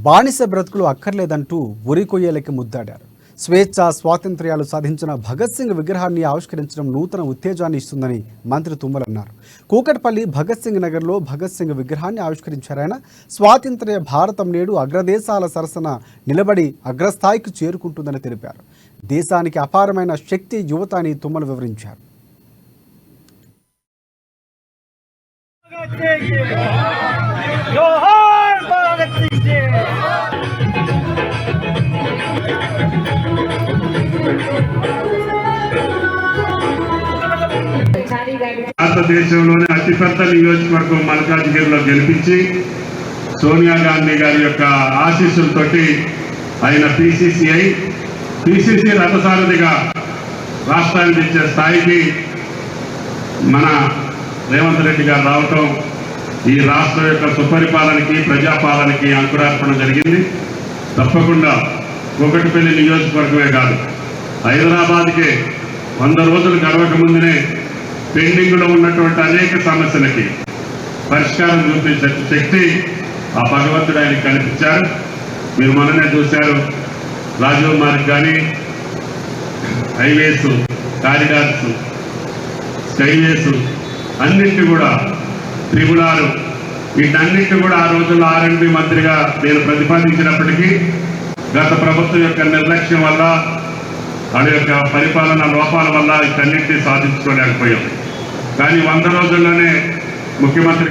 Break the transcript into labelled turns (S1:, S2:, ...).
S1: బానిస బ్రతుకులు అక్కర్లేదంటూ ఉరికొయ్యలకి ముద్దాడారు. స్వేచ్ఛ స్వాతంత్ర్యాలు సాధించిన భగత్ సింగ్ విగ్రహాన్ని ఆవిష్కరించడం నూతన ఉత్తేజాన్ని ఇస్తుందని మంత్రి తుమ్మల అన్నారు. కూకట్పల్లి భగత్ సింగ్ నగర్లో భగత్ సింగ్ విగ్రహాన్ని ఆవిష్కరించారాయన. స్వాతంత్ర్య భారతం నేడు అగ్రదేశాల సరసన నిలబడి అగ్రస్థాయికి చేరుకుంటుందని తెలిపారు. దేశానికి అపారమైన శక్తి యువత అని తుమ్మల వివరించారు.
S2: భారతదేశంలోనే అతిపెద్ద నియోజకవర్గం మల్కాజ్గిరిలో గెలిపించి సోనియా గాంధీ గారి యొక్క ఆశీస్సులతోటి ఆయన పిసిసి రథసారథిగా రాష్ట్రానికి ఇచ్చే స్థాయికి మన రేవంత్ రెడ్డి గారు రావటం ఈ రాష్ట్రం యొక్క సుపరిపాలనకి ప్రజాపాలనకి అంకురార్పణ జరిగింది. తప్పకుండా కూకట్పల్లి నియోజకవర్గమే కాదు, హైదరాబాద్కే 100 రోజులు గడవక ముందునే పెండింగ్లో ఉన్నటువంటి అనేక సమస్యలకి పరిష్కారం చూపించే శక్తి ఆ భగవంతుడు ఆయనకి కల్పించారు. మీరు మొన్ననే చూశారు, రాజీవ్ మార్గ్ కానీ, హైవేస్, కారిడార్స్, స్కైవేస్ అన్నింటి కూడా త్రిపురాలు, వీటన్నింటి కూడా ఆ రోజుల్లో R&B మంత్రిగా నేను ప్రతిపాదించినప్పటికీ గత ప్రభుత్వం యొక్క నిర్లక్ష్యం వల్ల, వాడి యొక్క పరిపాలన లోపాల వల్ల వీటన్నింటినీ సాధించుకోలేకపోయాం. కానీ 100 రోజుల్లోనే ముఖ్యమంత్రి